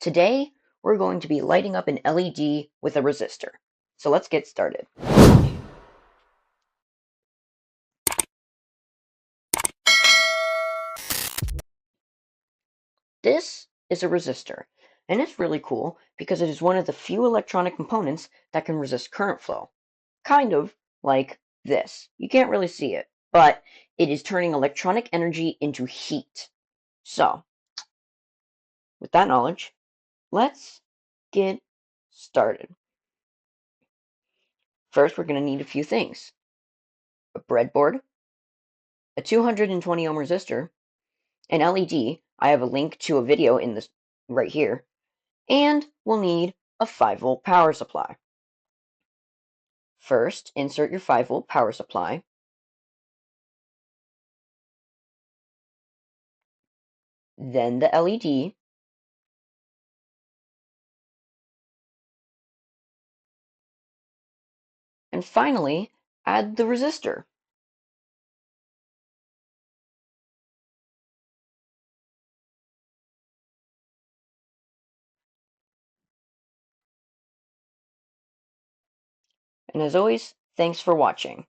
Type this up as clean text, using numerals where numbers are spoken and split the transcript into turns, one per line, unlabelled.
Today, we're going to be lighting up an LED with a resistor. So let's get started. This is a resistor, and it's really cool because it is one of the few electronic components that can resist current flow. Kind of like this. You can't really see it, but it is turning electronic energy into heat. So, with that knowledge, let's get started. First, we're going to need a few things. A breadboard, a 220 ohm resistor, an LED. I have a link to a video in this right here. And we'll need a 5-volt power supply. First, insert your 5-volt power supply. Then the LED. And finally, add the resistor. And as always, thanks for watching.